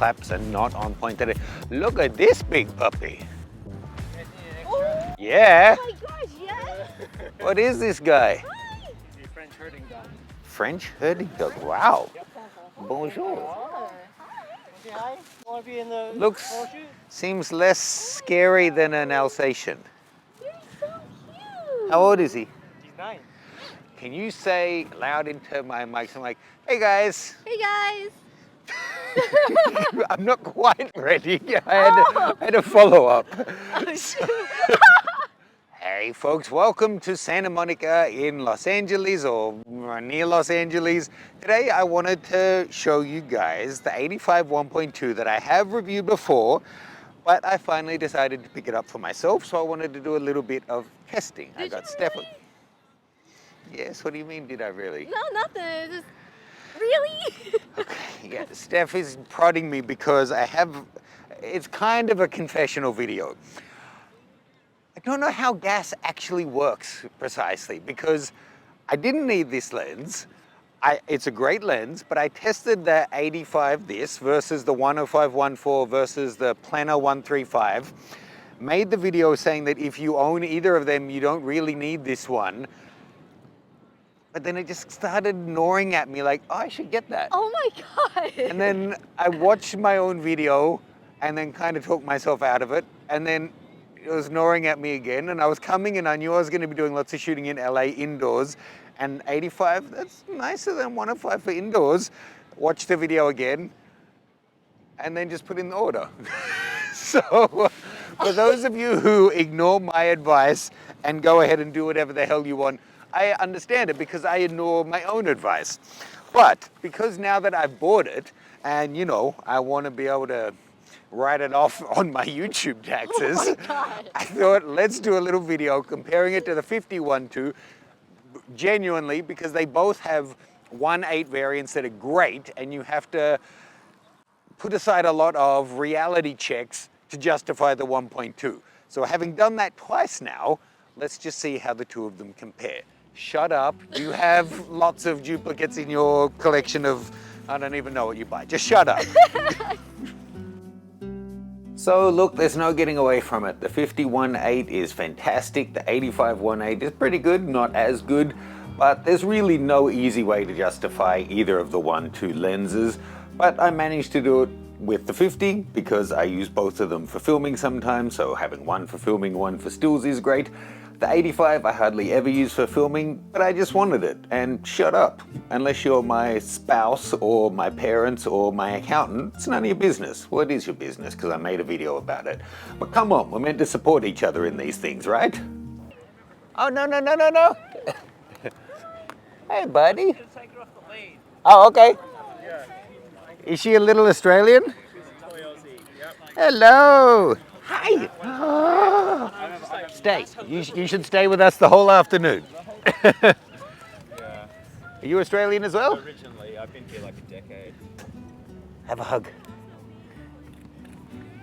claps are not on point today. Look at this big puppy. Oh, Yeah. oh my gosh, yes. What is this guy? Hi. He's a French herding dog. French herding dog. Wow. Yep. Bonjour. Oh. Say hi. Want to be in the Looks, photo shoot? seems less scary than an Alsatian. You're so cute. How old is he? He's 9. Can you say loud into my mic, something like, hey guys? Hey guys. I'm not quite ready. I had a follow-up. Oh, shoot. Hey folks, welcome to Santa Monica in Los Angeles or near Los Angeles. Today I wanted to show you guys the 85 1.2 that I have reviewed before, but I finally decided to pick it up for myself, so I wanted to do a little bit of testing. I got Stephanie. Yes, what do you mean, did I really? No, nothing. Just really? Okay, yeah, Steph is prodding me because it's kind of a confessional video. I don't know how gas actually works precisely because I didn't need this lens. It's a great lens, but I tested the 85 this versus the 105 1.4 versus the Plano 135. Made the video saying that if you own either of them, you don't really need this one. But then it just started gnawing at me like, oh, I should get that. Oh my god. And then I watched my own video and then kind of talked myself out of it. And then it was gnawing at me again. And I was coming and I knew I was going to be doing lots of shooting in LA indoors. And 85, that's nicer than 105 for indoors. Watched the video again and then just put in the order. So for those of you who ignore my advice and go ahead and do whatever the hell you want, I understand it because I ignore my own advice. But because now that I've bought it and, you know, I want to be able to write it off on my YouTube taxes, Oh my God. I thought let's do a little video comparing it to the 51.2 genuinely because they both have 1.8 variants that are great and you have to put aside a lot of reality checks to justify the 1.2. So having done that twice now, let's just see how the two of them compare. Shut up. You have lots of duplicates in your collection of, I don't even know what you buy. Just shut up. So look, there's no getting away from it. The 51.8 is fantastic. The 85 1.8 is pretty good, not as good, but there's really no easy way to justify either of the 1.2 lenses. But I managed to do it with the 50 because I use both of them for filming sometimes, so having one for filming, one for stills is great. The 85 I hardly ever use for filming, but I just wanted it, and shut up. Unless you're my spouse or my parents or my accountant, it's none of your business. Well, it is your business because I made a video about it. But come on, we're meant to support each other in these things, right? Oh, no, no, no, no, no. Hey, buddy. Oh, okay. Is she a little Australian? Hello. Hi. Oh. Stay. You should stay with us the whole afternoon. Yeah. Are you Australian as well? Originally, I've been here like a decade. Have a hug.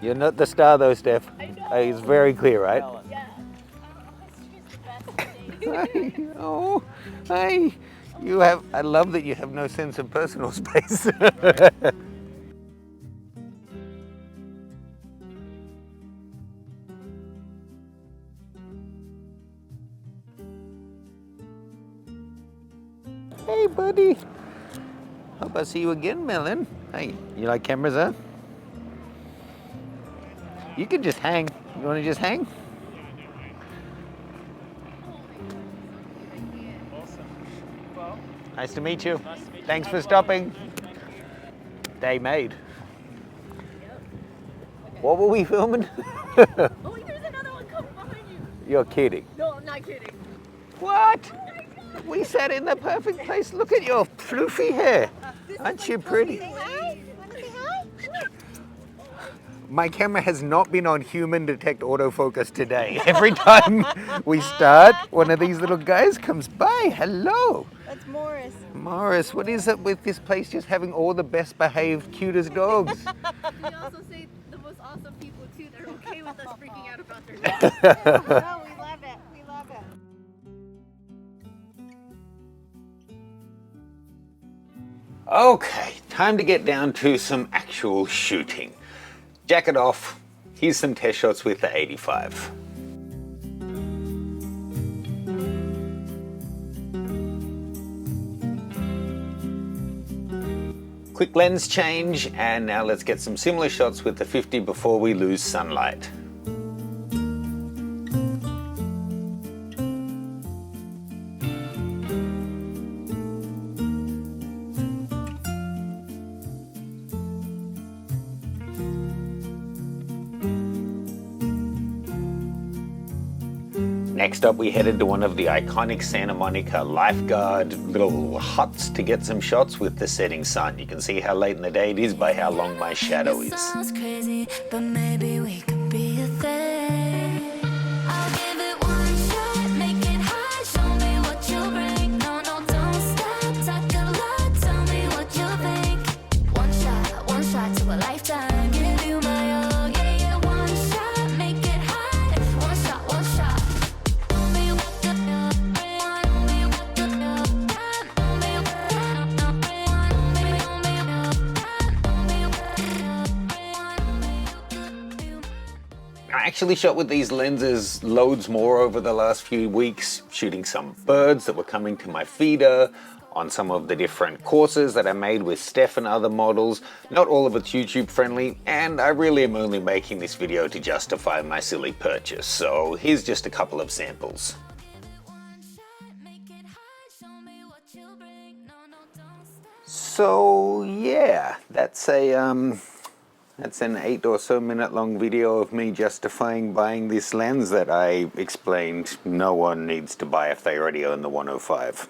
You're not the star though, Steph. I know. It's very clear, right? Yeah. She's the best thing. Oh, hi. I love that you have no sense of personal space. Hey, buddy. Hope I see you again, Melon. Hey, you like cameras, huh? You can just hang. You want to just hang? Awesome. Well, Nice to meet you. nice to meet you. Thanks for stopping. Day made. What were we filming? Oh, there's another one coming behind you. You're kidding. No, I'm not kidding. What? Oh my god. We sat in the perfect place. Look at your floofy hair. Aren't you pretty? Say hi. You want to say hi? My camera has not been on human detect autofocus today. Every time we start, one of these little guys comes by. Hello. That's Morris. Morris, what is it with this place just having all the best behaved, cutest dogs? We also say the most awesome people too. They're okay with us freaking out about their dogs. No, we love it. We love it. Okay, time to get down to some actual shooting. Jacket off, here's some test shots with the 85. Quick lens change, and now let's get some similar shots with the 50 before we lose sunlight. Next up, we headed to one of the iconic Santa Monica lifeguard little huts to get some shots with the setting sun. You can see how late in the day it is by how long my shadow is. Sounds crazy, but maybe we could be a thing. I'll give it one shot, make it hot, show me what you bring. No, no, don't stop, talk a lot, tell me what you think. One shot to a lifetime, give you my all, yeah, yeah. One shot, make it hot, one shot. I actually shot with these lenses loads more over the last few weeks, shooting some birds that were coming to my feeder, on some of the different courses that I made with Steph and other models. Not all of it's YouTube friendly, and I really am only making this video to justify my silly purchase, so here's just a couple of samples. So yeah, that's an 8 or so minute long video of me justifying buying this lens that I explained no one needs to buy if they already own the 105.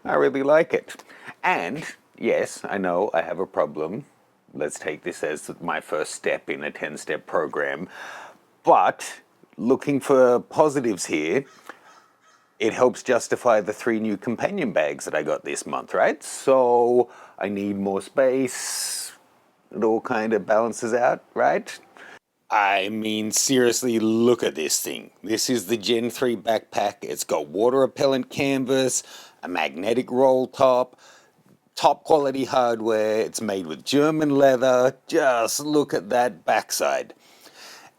I really like it. And yes, I know I have a problem. Let's take this as my first step in a 10-step program. But looking for positives here, it helps justify the 3 new companion bags that I got this month, right? So I need more space. It all kind of balances out, right? I mean, seriously, look at this thing. This is the Gen 3 backpack. It's got water repellent canvas, a magnetic roll top quality hardware. It's made with German leather. Just look at that backside.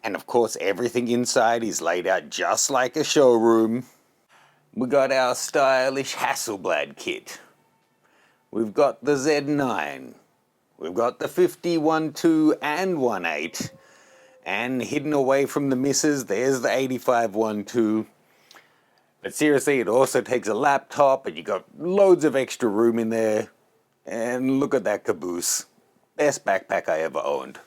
And of course, everything inside is laid out just like a showroom. We got our stylish Hasselblad kit. We've got the Z9. We've got the 50, 1.2 and 1.8. And hidden away from the misses, there's the 85 1.2. But seriously, it also takes a laptop, and you got loads of extra room in there. And look at that caboose. Best backpack I ever owned.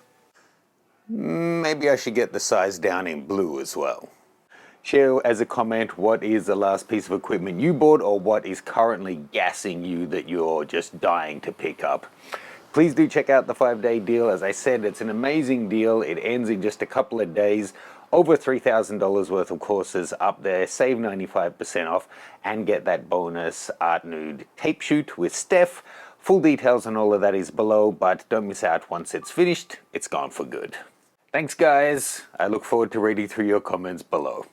Maybe I should get the size down in blue as well. Share as a comment what is the last piece of equipment you bought, or what is currently gassing you that you're just dying to pick up. Please do check out the 5-day deal. As I said, it's an amazing deal. It ends in just a couple of days. Over $3,000 worth of courses up there. Save 95% off and get that bonus art nude tape shoot with Steph. Full details on all of that is below, but don't miss out. Once it's finished, it's gone for good. Thanks, guys. I look forward to reading through your comments below.